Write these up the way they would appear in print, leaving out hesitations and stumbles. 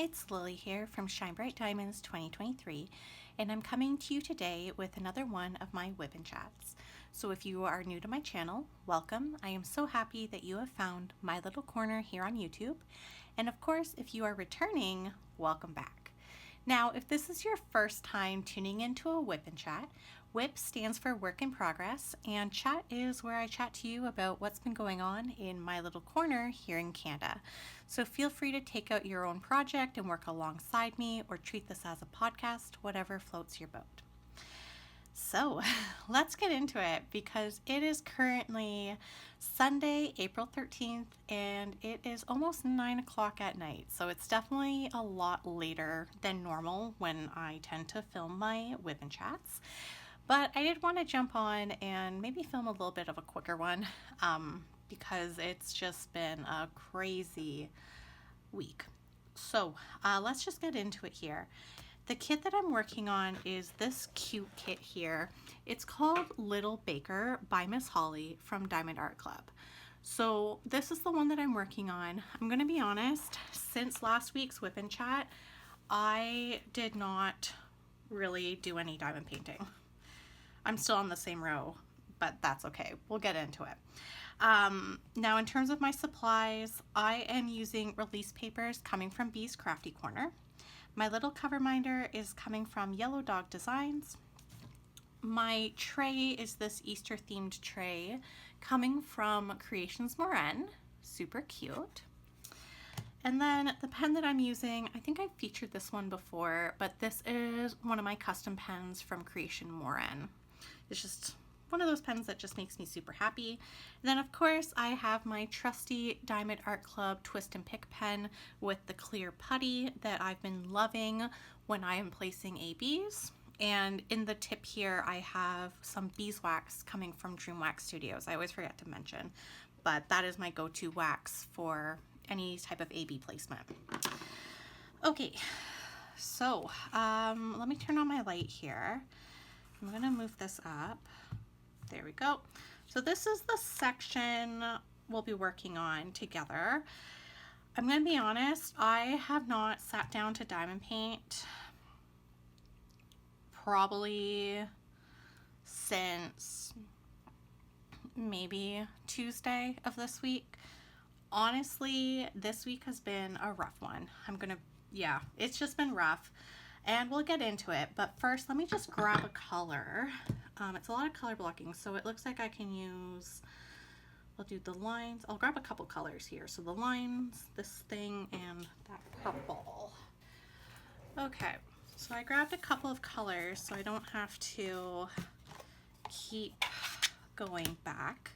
it's Lily here from Shine Bright Diamonds 2023, and I'm coming to you today with another one of my WIP'n chats. So if you are new to my channel, welcome. I am so happy that you have found my little corner here on YouTube. And of course, if you are returning, welcome back. Now, if this is your first time tuning into a WIP'n chat, WIP stands for Work in Progress, and chat is where I chat to you about what's been going on in my little corner here in Canada. So feel free to take out your own project and work alongside me, or treat this as a podcast, whatever floats your boat. So let's get into it, because it is currently Sunday, April 13th, and it is almost 9 o'clock at night. So it's definitely a lot later than normal when I tend to film my WIP'n chats. But I did want to jump on and maybe film a little bit of a quicker one, because it's just been a crazy week. So let's just get into it here. The kit that I'm working on is this cute kit here. It's called Little Baker by Miss Holly from Diamond Art Club. So this is the one that I'm working on. I'm going to be honest, since last week's WIP'n chat, I did not really do any diamond painting. I'm still on the same row, but that's okay. We'll get into it. Now, in terms of my supplies, I am using release papers coming from Bee's Crafty Corner. My little cover minder is coming from Yellow Dog Designs. My tray is this Easter themed tray coming from Creations Moran. Super cute. And then the pen that I'm using, I think I've featured this one before, but this is one of my custom pens from Creation Moran. It's just one of those pens that just makes me super happy. And then of course I have my trusty Diamond Art Club Twist and Pick pen with the clear putty that I've been loving when I am placing ABs. And in the tip here I have some beeswax coming from Dream Wax Studios. I always forget to mention, but that is my go-to wax for any type of AB placement. Okay, so let me turn on my light here. I'm going to move this up. There we go. So this is the section we'll be working on together. I'm going to be honest, I have not sat down to diamond paint probably since maybe Tuesday of this week. Honestly, this week has been a rough one. It's just been rough. And we'll get into it, but first let me just grab a color. It's a lot of color blocking, so it looks like I can use, I'll do the lines. I'll grab a couple colors here. So the lines, this thing, and that purple. Okay, so I grabbed a couple of colors so I don't have to keep going back.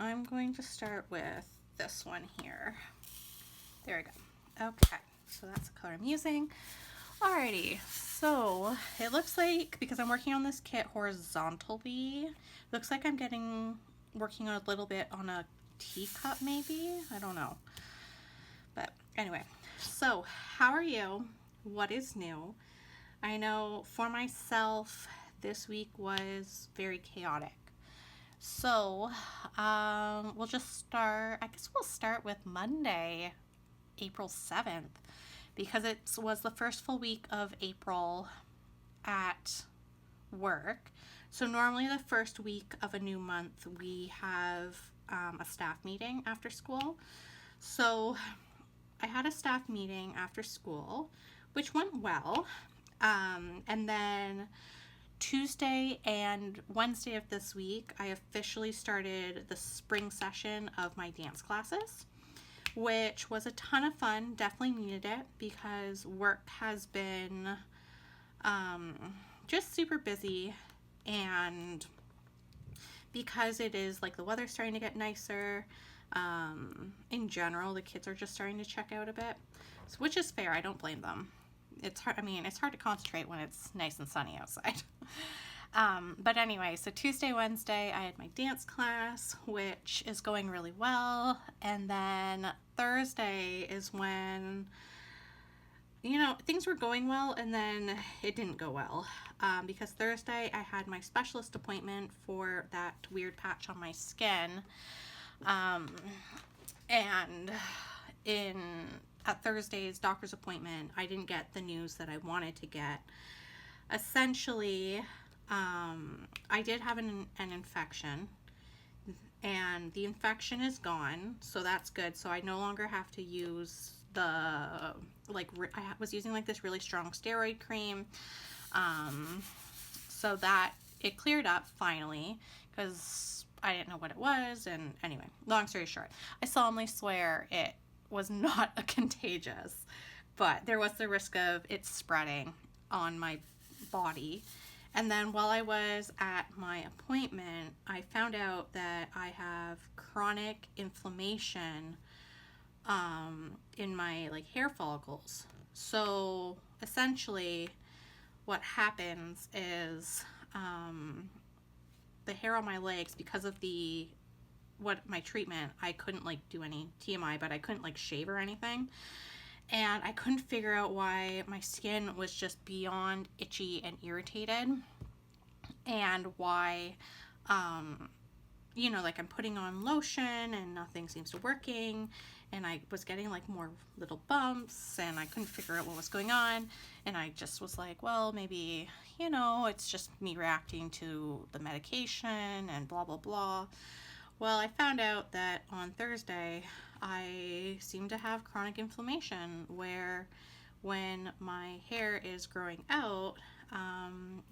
I'm going to start with this one here. There we go. Okay. So that's the color I'm using. Alrighty, so it looks like, because I'm working on this kit horizontally, looks like I'm working a little bit on a teacup maybe? I don't know. But anyway, so how are you? What is new? I know for myself, this week was very chaotic. So we'll just start, I guess we'll start with Monday, April 7th. Because it was the first full week of April at work. So normally the first week of a new month we have a staff meeting after school. So I had a staff meeting after school, which went well. And then Tuesday and Wednesday of this week I officially started the spring session of my dance classes, which was a ton of fun. Definitely needed it because work has been just super busy, and because it is like the weather's starting to get nicer, in general the kids are just starting to check out a bit, so, which is fair. I don't blame them. It's hard, it's hard to concentrate when it's nice and sunny outside. But anyway, so Tuesday, Wednesday, I had my dance class, which is going really well. And then Thursday is when, things were going well, and then it didn't go well. Because Thursday I had my specialist appointment for that weird patch on my skin. And in at Thursday's doctor's appointment, I didn't get the news that I wanted to get. Essentially, I did have an infection, and the infection is gone, so that's good. So I no longer have to use the, like, I was using like this really strong steroid cream, so that it cleared up finally, because I didn't know what it was. And anyway, long story short, I solemnly swear it was not a contagious, but there was the risk of it spreading on my body. And then while I was at my appointment, I found out that I have chronic inflammation in my like hair follicles. So essentially what happens is the hair on my legs, because of my treatment, I couldn't like do any TMI, but I couldn't like shave or anything. And I couldn't figure out why my skin was just beyond itchy and irritated, and why, like I'm putting on lotion and nothing seems to working, and I was getting like more little bumps, and I couldn't figure out what was going on. And I just was like, well, maybe, it's just me reacting to the medication and blah, blah, blah. Well, I found out that on Thursday, I seem to have chronic inflammation, where when my hair is growing out,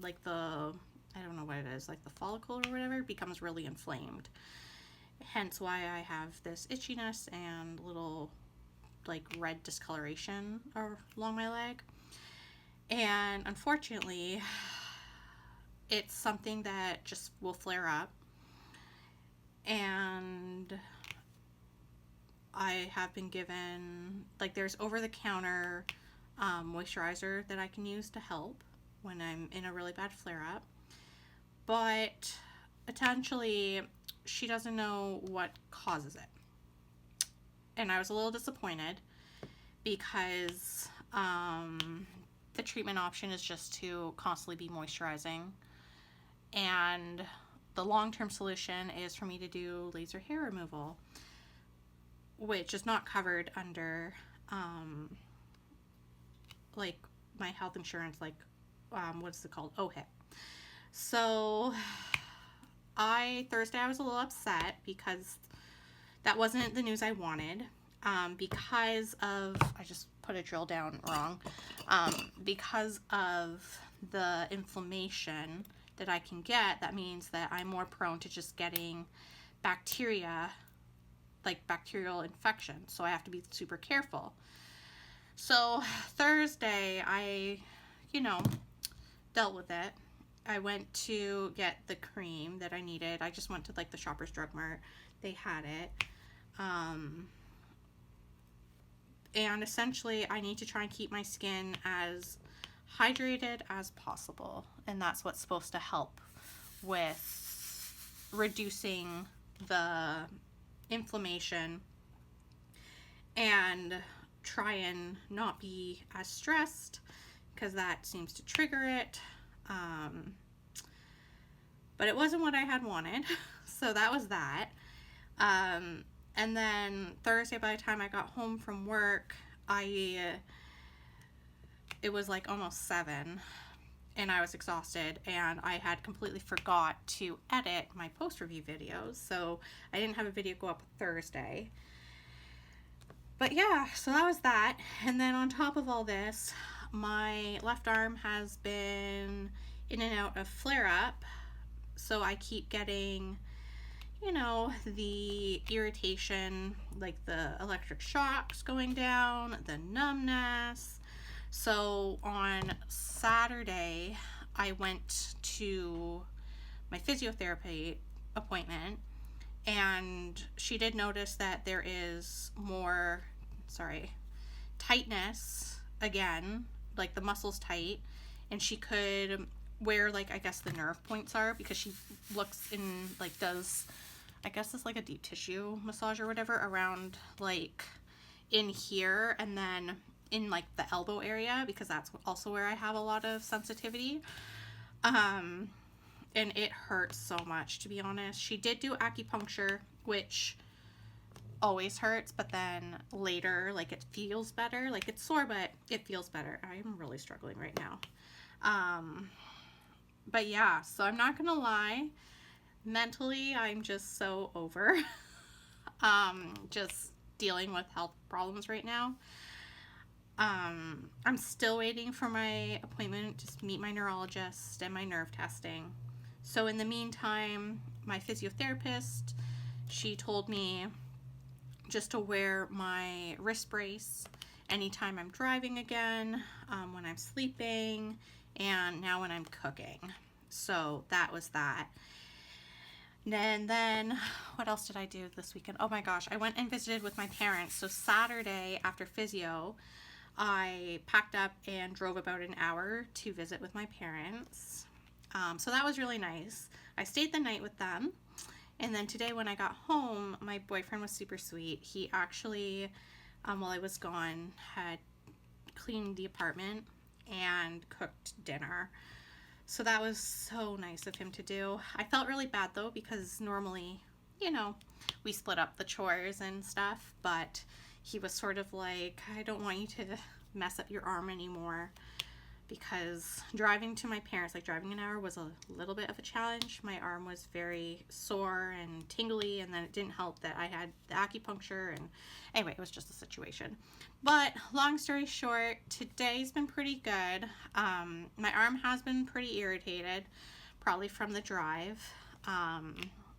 like I don't know what it is, like the follicle or whatever, becomes really inflamed. Hence why I have this itchiness and little like red discoloration along my leg. And unfortunately, it's something that just will flare up. And I have been given, like, there's over-the-counter moisturizer that I can use to help when I'm in a really bad flare-up. But potentially, she doesn't know what causes it. And I was a little disappointed, because the treatment option is just to constantly be moisturizing. And the long-term solution is for me to do laser hair removal, which is not covered under like my health insurance, like what's it called, OHIP. So Thursday I was a little upset because that wasn't the news I wanted, because of, I just put a drill down wrong, because of the inflammation that I can get. That means that I'm more prone to just getting bacteria, like bacterial infection. So I have to be super careful. So Thursday, I, dealt with it. I went to get the cream that I needed. I just went to like the Shoppers Drug Mart. They had it. And essentially I need to try and keep my skin as hydrated as possible. And that's what's supposed to help with reducing the inflammation and try and not be as stressed, because that seems to trigger it. But it wasn't what I had wanted. So that was that. And then Thursday, by the time I got home from work, it was like almost 7, and I was exhausted, and I had completely forgot to edit my post-review videos, so I didn't have a video go up Thursday. But yeah, so that was that. And then on top of all this, my left arm has been in and out of flare-up, so I keep getting, the irritation, like the electric shocks going down, the numbness. So on Saturday, I went to my physiotherapy appointment, and she did notice that there is more, tightness again, like the muscle's tight, and she could where, like, I guess the nerve points are, because she looks in, like, does, I guess it's like a deep tissue massage or whatever around, like, in here, and then in, like, the elbow area, because that's also where I have a lot of sensitivity. And it hurts so much, to be honest. She did do acupuncture, which always hurts, but then later, like, it feels better. Like, it's sore, but it feels better. I'm really struggling right now. But yeah, so I'm not gonna lie, mentally I'm just so over just dealing with health problems right now. I'm still waiting for my appointment to meet my neurologist and my nerve testing. So in the meantime, my physiotherapist, she told me just to wear my wrist brace anytime I'm driving again, when I'm sleeping, and now when I'm cooking. So that was that. And then what else did I do this weekend? Oh my gosh, I went and visited with my parents. So Saturday after physio, I packed up and drove about an hour to visit with my parents. So that was really nice. I stayed the night with them. And then today when I got home, my boyfriend was super sweet. He actually, while I was gone, had cleaned the apartment and cooked dinner. So that was so nice of him to do. I felt really bad though, because normally, you know, we split up the chores and stuff, but he was sort of like, I don't want you to mess up your arm anymore, because driving to my parents, like driving an hour, was a little bit of a challenge. My arm was very sore and tingly, and then it didn't help that I had the acupuncture, and anyway, it was just a situation. But long story short, today's been pretty good. My arm has been pretty irritated, probably from the drive.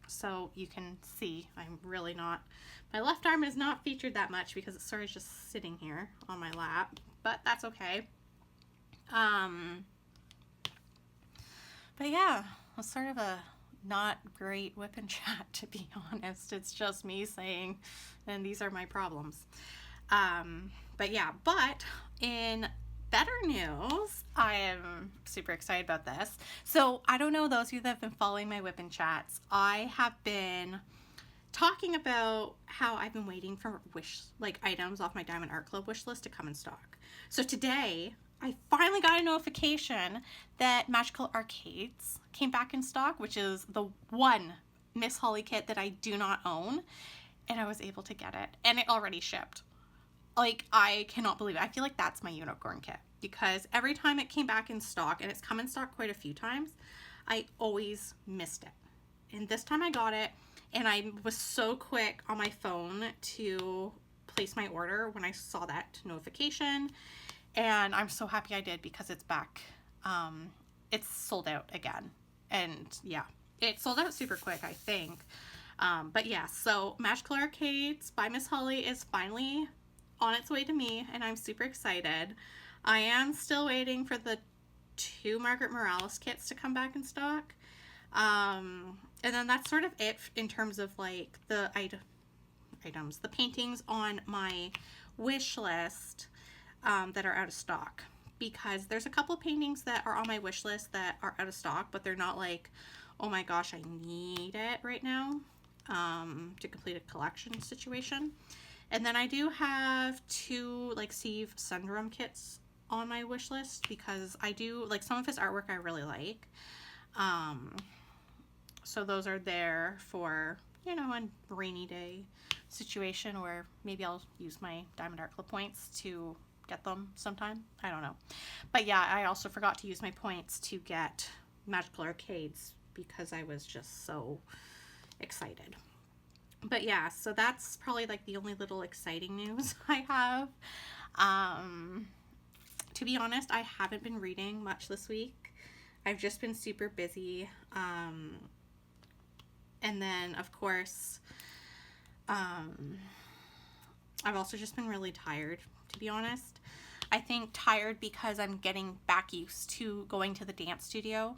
So you can see I'm really not, my left arm is not featured that much because it's sort of just sitting here on my lap, but that's okay. But yeah, it's sort of a not great WIP'n chat, to be honest. It's just me saying, and these are my problems. But yeah, but in better news, I am super excited about this. So I don't know, those of you that have been following my WIP'n chats, I have been talking about how I've been waiting for items off my Diamond Art Club wish list to come in stock. So today, I finally got a notification that Magical Arcades came back in stock, which is the one Miss Holly kit that I do not own, and I was able to get it, and it already shipped. Like, I cannot believe it. I feel like that's my unicorn kit, because every time it came back in stock, and it's come in stock quite a few times, I always missed it. And this time I got it, and I was so quick on my phone to place my order when I saw that notification. And I'm so happy I did, because it's back. It's sold out again. And yeah, it sold out super quick, I think. But yeah, so Magical Arcades by Miss Holly is finally on its way to me, and I'm super excited. I am still waiting for the 2 Margaret Morales kits to come back in stock. And then that's sort of it in terms of like the items, the paintings on my wish list. That are out of stock, because there's a couple paintings that are on my wish list that are out of stock, but they're not like, oh my gosh, I need it right now to complete a collection situation. And then I do have 2 like Steve Sundrum kits on my wish list, because I do like some of his artwork I really like. So those are there for, you know, a rainy day situation where maybe I'll use my Diamond Art Club points to get them sometime. I don't know. But yeah, I also forgot to use my points to get Magical Arcades, because I was just so excited. But yeah, so that's probably like the only little exciting news I have. To be honest, I haven't been reading much this week. I've just been super busy. And then of course, I've also just been really tired, to be honest. I think tired because I'm getting back used to going to the dance studio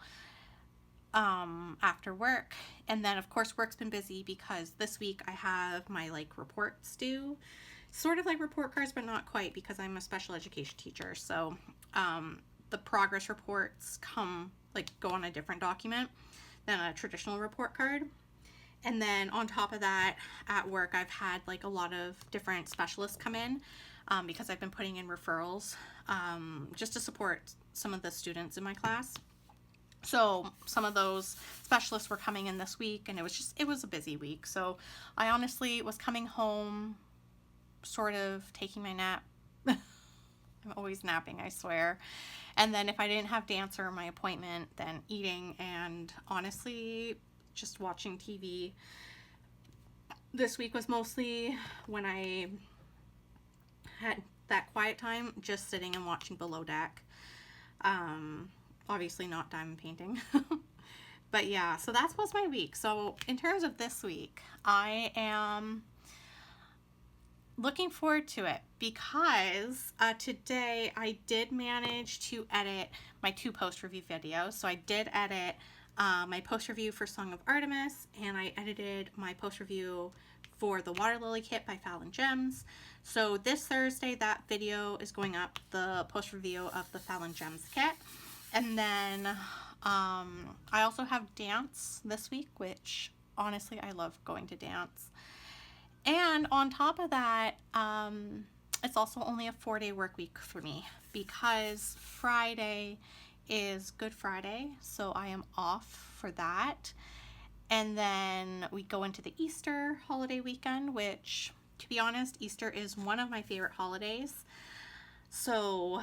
after work. And then of course work's been busy, because this week I have my like reports due, sort of like report cards, but not quite, because I'm a special education teacher. So the progress reports go on a different document than a traditional report card. And then on top of that, at work, I've had like a lot of different specialists come in, because I've been putting in referrals just to support some of the students in my class. So some of those specialists were coming in this week, and it was a busy week. So I honestly was coming home, sort of taking my nap. I'm always napping, I swear. And then if I didn't have dance or my appointment, then eating and honestly just watching TV. This week was mostly when I had that quiet time, just sitting and watching Below Deck. Obviously not diamond painting. But yeah, so that was my week. So in terms of this week, I am looking forward to it because today I did manage to edit my 2 post review videos. So I did edit my post review for Song of Artemis, and I edited my post review for the Water Lily kit by Fallon Gems. So this Thursday that video is going up, the post review of the Fallon Gems kit. And then I also have dance this week, which honestly I love going to dance. And on top of that, it's also only a 4-day work week for me because Friday is Good Friday, so I am off for that. And then we go into the Easter holiday weekend, which, to be honest, Easter is one of my favorite holidays. So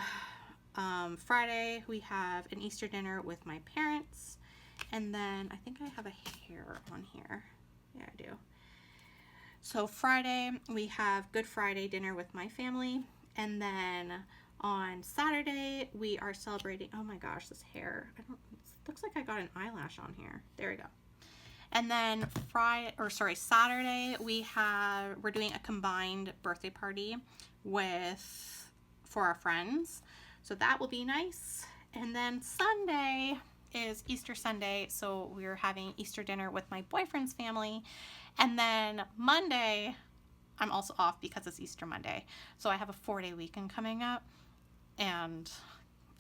Friday we have an Easter dinner with my parents, and then I think I have a hair on here. Yeah, I do. So Friday we have Good Friday dinner with my family, and then on Saturday we are celebrating. Oh my gosh, this hair! It looks like I got an eyelash on here. There we go. And then Saturday we're doing a combined birthday party for our friends. So that will be nice. And then Sunday is Easter Sunday, so we're having Easter dinner with my boyfriend's family. And then Monday, I'm also off because it's Easter Monday. So I have a 4-day weekend coming up, and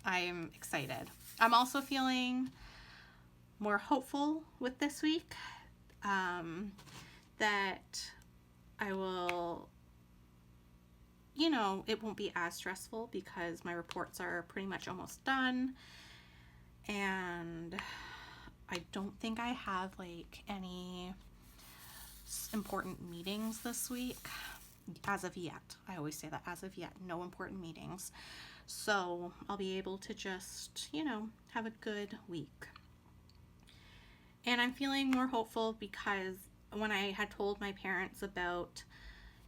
I'm excited. I'm also feeling more hopeful with this week, that I will, it won't be as stressful because my reports are pretty much almost done, and I don't think I have like any important meetings this week as of yet. I always say that, as of yet, no important meetings. So I'll be able to just, have a good week. And I'm feeling more hopeful because when I had told my parents about,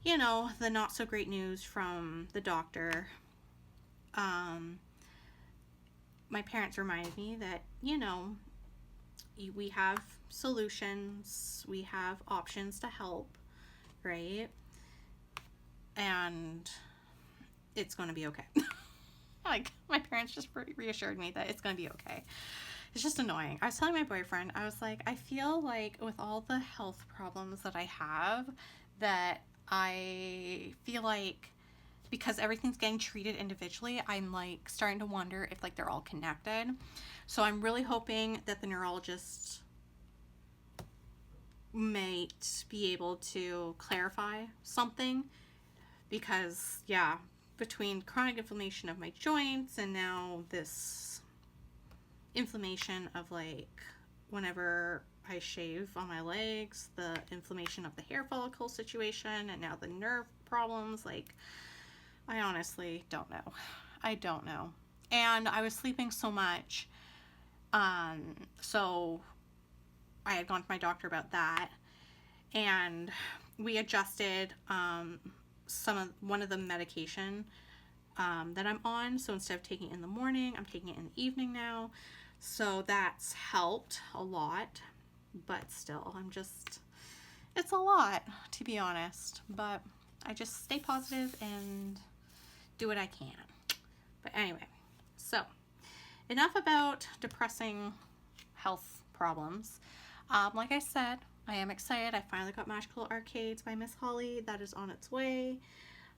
the not so great news from the doctor, my parents reminded me that, we have solutions, we have options to help, right? And it's going to be okay. Like, my parents just reassured me that it's going to be okay. It's just annoying. I was telling my boyfriend, I was like, I feel like with all the health problems that I have, that I feel like because everything's getting treated individually, I'm like starting to wonder if like they're all connected. So I'm really hoping that the neurologist might be able to clarify something, because yeah, between chronic inflammation of my joints and now this inflammation of like whenever I shave on my legs, the inflammation of the hair follicle situation, and now the nerve problems, like I honestly don't know. I don't know. And I was sleeping so much, so I had gone to my doctor about that, and we adjusted one of the medication that I'm on. So instead of taking it in the morning, I'm taking it in the evening now. So that's helped a lot, but still, it's a lot, to be honest. But I just stay positive and do what I can. But anyway, so enough about depressing health problems. Like I said, I am excited. I finally got Magical Arcades by Miss Holly. That is on its way.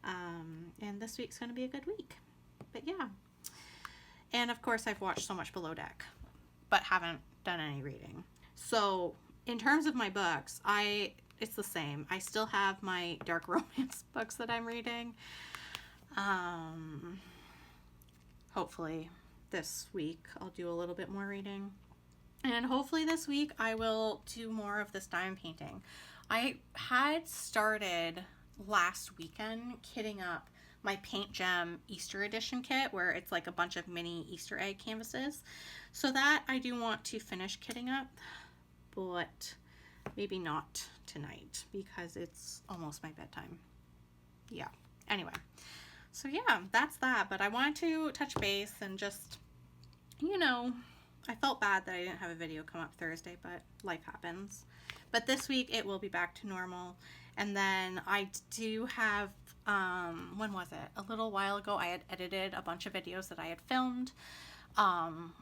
And this week's going to be a good week. But yeah. And of course, I've watched so much Below Deck, but haven't done any reading. So in terms of my books, it's the same. I still have my dark romance books that I'm reading. Hopefully this week I'll do a little bit more reading. And hopefully this week I will do more of this diamond painting. I had started last weekend kitting up my Paint Gem Easter edition kit, where it's like a bunch of mini Easter egg canvases. So that I do want to finish kitting up, but maybe not tonight because it's almost my bedtime. Yeah. Anyway, so yeah, that's that. But I wanted to touch base and just, you know, I felt bad that I didn't have a video come up Thursday, but life happens. But this week it will be back to normal. And then I do have, when was it? A little while ago, I had edited a bunch of videos that I had filmed.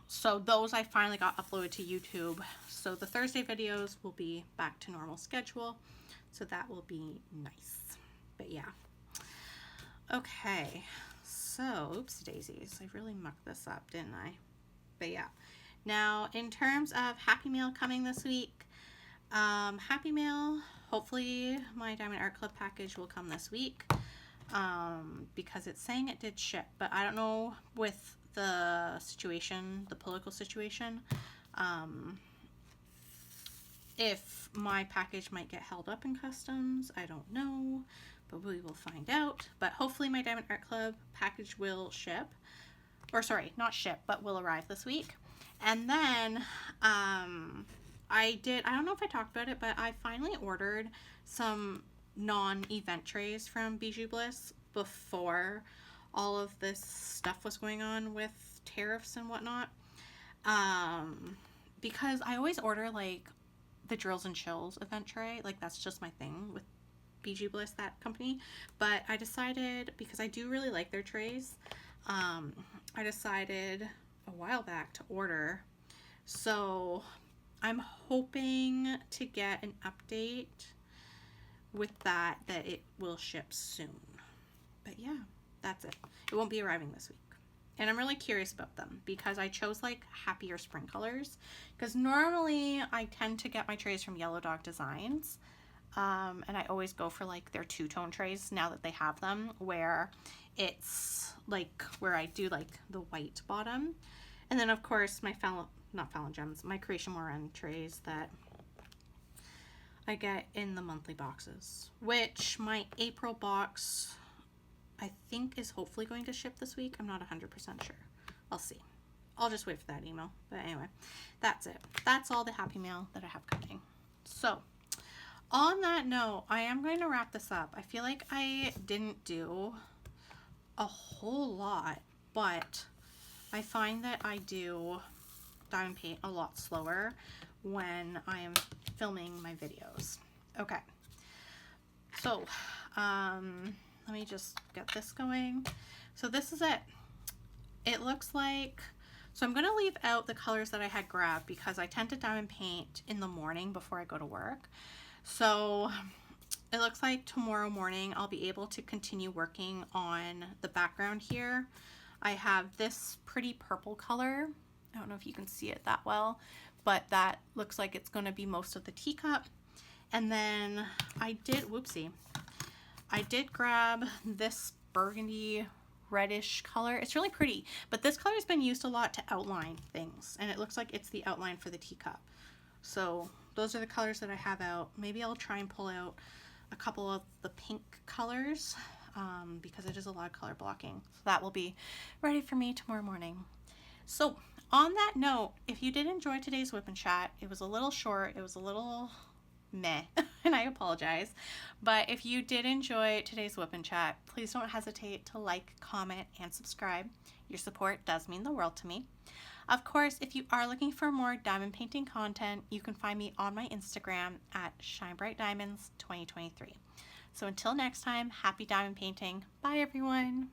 So those I finally got uploaded to YouTube. So the Thursday videos will be back to normal schedule. So that will be nice. But yeah. Okay. So, oopsie daisies. I really mucked this up, didn't I? But yeah. Now, in terms of Happy Mail coming this week, Happy Mail, hopefully my Diamond Art Club package will come this week, because it's saying it did ship, but I don't know with the situation, the political situation, if my package might get held up in customs. I don't know, but we will find out. But hopefully my Diamond Art Club package will ship, or sorry, not ship, but will arrive this week. And then I don't know if I talked about it, but I finally ordered some non-event trays from Bijou Bliss before all of this stuff was going on with tariffs and whatnot. Because I always order like the Drills and Chills event tray. Like that's just my thing with Bijou Bliss, that company. But I decided, because I do really like their trays, I decided a while back to order. So I'm hoping to get an update with that it will ship soon. But yeah, that's it. It won't be arriving this week. And I'm really curious about them because I chose like happier spring colors, because normally I tend to get my trays from Yellow Dog Designs. And I always go for like their two-tone trays now that they have them, where it's like where I do like the white bottom. And then of course my Fallon Gems, my Creation Moran trays that I get in the monthly boxes, which my April box I think is hopefully going to ship this week. I'm not 100% sure. I'll see. I'll just wait for that email. But anyway, that's it. That's all the Happy Mail that I have coming. So, on that note, I am going to wrap this up. I feel like I didn't do a whole lot, but I find that I do diamond paint a lot slower when I am filming my videos. Okay. So, let me just get this going. So this is it. It looks like, so I'm going to leave out the colors that I had grabbed because I tend to diamond paint in the morning before I go to work. So it looks like tomorrow morning I'll be able to continue working on the background here. I have this pretty purple color. I don't know if you can see it that well, but that looks like it's going to be most of the teacup. And then I did grab this burgundy reddish color. It's really pretty, but this color has been used a lot to outline things, and it looks like it's the outline for the teacup. So those are the colors that I have out. Maybe I'll try and pull out a couple of the pink colors, because it is a lot of color blocking. So that will be ready for me tomorrow morning. So on that note, if you did enjoy today's WIP'n chat, it was a little short, it was a little meh, and I apologize. But if you did enjoy today's WIP'n chat, please don't hesitate to like, comment, and subscribe. Your support does mean the world to me. Of course, if you are looking for more diamond painting content, you can find me on my Instagram at ShineBrightDiamonds2023. So until next time, happy diamond painting. Bye everyone.